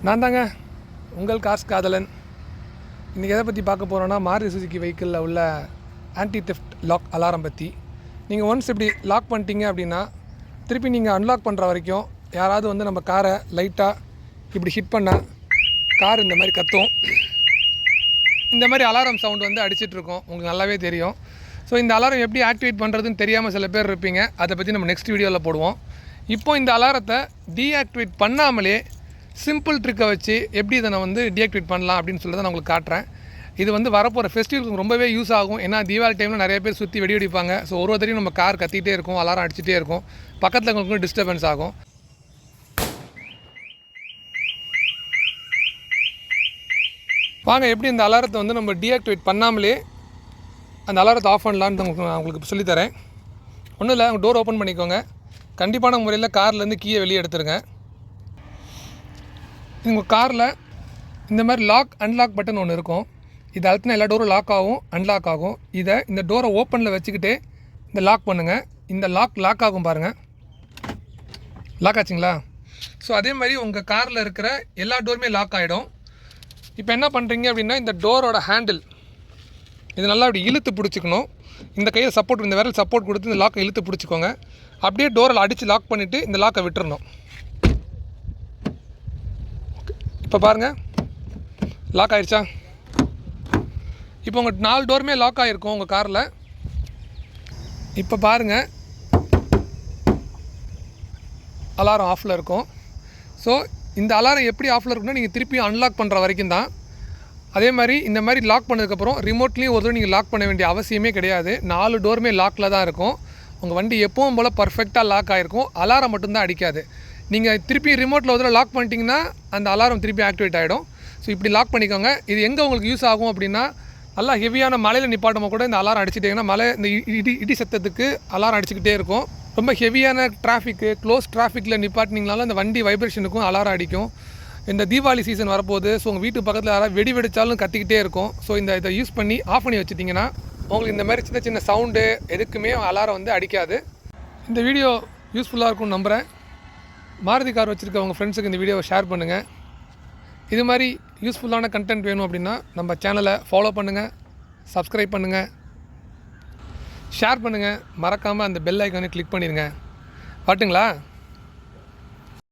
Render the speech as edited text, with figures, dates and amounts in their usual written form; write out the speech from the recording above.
நான் தாங்க உங்கள் காசு காதலன். இன்றைக்கி எதை பற்றி பார்க்க போகிறோன்னா, மாருதி சுசுகி வெஹிக்கிளில் உள்ள ஆன்டி தெஃப்ட் லாக் அலாரம் பற்றி. நீங்கள் ஒன்ஸ் இப்படி லாக் பண்ணிட்டீங்க அப்படின்னா, திருப்பி நீங்கள் அன்லாக் பண்ணுற வரைக்கும் யாராவது வந்து நம்ம காரை லைட்டாக இப்படி ஹிட் பண்ணால் கார் இந்த மாதிரி கத்தும். இந்த மாதிரி அலாரம் சவுண்ட் வந்து அடிச்சிட்ருக்கோம், உங்களுக்கு நல்லாவே தெரியும். ஸோ இந்த அலாரம் எப்படி ஆக்டிவேட் பண்ணுறதுன்னு தெரியாமல் சில பேர் இருப்பீங்க. அதை பற்றி நம்ம நெக்ஸ்ட் வீடியோவில் போடுவோம். இப்போ இந்த அலாரத்தை டீஆக்டிவேட் பண்ணாமலே சிம்பிள் ட்ரிக்கை வச்சு எப்படி இதை நான் வந்து டீஆக்டிவேட் பண்ணலாம் அப்படின்னு சொல்லி தான் நான் உங்களுக்கு காட்டுறேன். இது வந்து வரப்போகிற ஃபெஸ்டிவலுக்கு ரொம்பவே யூஸ் ஆகும். ஏன்னா தீபாவளி டைமில் நிறைய பேர் சுற்றி வெடி வெடிப்பாங்க. ஸோ ஒருத்தரையும் நம்ம கார் கத்திகிட்டே இருக்கும், அலாரம் அடிச்சுட்டே இருக்கும், பக்கத்தில் உங்களுக்கு டிஸ்டர்பன்ஸ் ஆகும். வாங்க எப்படி இந்த அலாரத்தை வந்து நம்ம டீஆக்டிவேட் பண்ணாமலே அந்த அலாரத்தை ஆஃப் பண்ணலான்னு நான் உங்களுக்கு சொல்லித்தரேன். ஒன்றும் இல்லை, உங்கள் டோர் ஓப்பன் பண்ணிக்கோங்க. கண்டிப்பான முறையில் கார்லேருந்து கீயை வெளியே எடுத்துருங்க. உங்கள் காரில் இந்த மாதிரி லாக் அன்லாக் பட்டன் ஒன்று இருக்கும். இது அழுத்தினா எல்லா டோரும் லாக் ஆகும், அன்லாக் ஆகும். இந்த டோரை ஓப்பனில் வச்சுக்கிட்டே இந்த லாக் பண்ணுங்கள். இந்த லாக் ஆகும் பாருங்கள். லாக் ஆச்சுங்களா? ஸோ அதே மாதிரி உங்கள் காரில் இருக்கிற எல்லா டோருமே லாக் ஆகிடும். இப்போ என்ன பண்ணுறீங்க அப்படின்னா, இந்த டோரோட ஹேண்டில் இது நல்லா அப்படி இழுத்து பிடிச்சிக்கணும். இந்த கையில் சப்போர்ட், இந்த விரல் சப்போர்ட் கொடுத்து இந்த லாக்கை இழுத்து பிடிச்சிக்கோங்க. அப்படியே டோரில் அடித்து லாக் பண்ணிவிட்டு இந்த லாக்கை விட்டுறணும். இப்போ பாருங்கள், லாக் ஆகிடுச்சா? இப்போ உங்கள் 4 டோருமே லாக் ஆகிருக்கும் உங்கள் காரில். இப்போ பாருங்கள், அலாரம் ஆஃபில் இருக்கும். ஸோ இந்த அலாரம் எப்படி ஆஃபில் இருக்குன்னா, நீங்கள் திருப்பி அன்லாக் பண்ணுற வரைக்கும் தான். அதே மாதிரி இந்த மாதிரி லாக் பண்ணதுக்கப்புறம் ரிமோட்லேயும் ஒரு தடவை நீங்கள் லாக் பண்ண வேண்டிய அவசியமே கிடையாது. 4 டோருமே லாக்கில் தான் இருக்கும். உங்கள் வண்டி எப்பவும் போல் பர்ஃபெக்டாக லாக் ஆகிருக்கும். அலாரம் மட்டும்தான் அடிக்காது. நீங்கள் திருப்பி ரிமோட்டில் ஒரு தடவை லாக் பண்ணிட்டீங்கன்னா அந்த அலாரம் திருப்பி ஆக்டிவேட் ஆகிடும். ஸோ இப்படி லாக் பண்ணிக்கோங்க. இது எங்கே உங்களுக்கு யூஸ் ஆகும் அப்படின்னா, நல்லா ஹெவியான மலையில் நிப்பாட்டும் கூட இந்த அலாரம் அடிச்சுட்டிங்கன்னா, இந்த இடி சத்தத்துக்கு அலாரம் அடிச்சுக்கிட்டே இருக்கும். ரொம்ப ஹெவியான டிராஃபிக்கு, க்ளோஸ் டிராஃபிக்கில் நிப்பாட்டினீங்கனாலும் அந்த வண்டி வைப்ரேஷனுக்கும் அலாரம் அடிக்கும். இந்த தீபாவளி சீசன் வரப்போகுது. ஸோ உங்கள் வீட்டு பக்கத்தில் யாராவது வெடி வெடித்தாலும் கத்திக்கிட்டே இருக்கும். ஸோ இதை யூஸ் பண்ணி ஆஃப் பண்ணி வச்சுட்டிங்கன்னா உங்களுக்கு இந்த மாதிரி சின்ன சின்ன சவுண்டு எதுக்குமே அலாரம் வந்து அடிக்காது. இந்த வீடியோ யூஸ்ஃபுல்லாக இருக்கும்னு நம்புகிறேன். மாருதி கார் வச்சுருக்க உங்கள் ஃப்ரெண்ட்ஸுக்கு இந்த வீடியோவை ஷேர் பண்ணுங்கள். இது மாதிரி யூஸ்ஃபுல்லான கண்டென்ட் வேணும் அப்படின்னா நம்ம சேனலை ஃபாலோ பண்ணுங்கள், சப்ஸ்கிரைப் பண்ணுங்கள், ஷேர் பண்ணுங்கள். மறக்காமல் அந்த பெல் ஐக்கானை கிளிக் பண்ணிடுங்க. பாட்டுங்களா?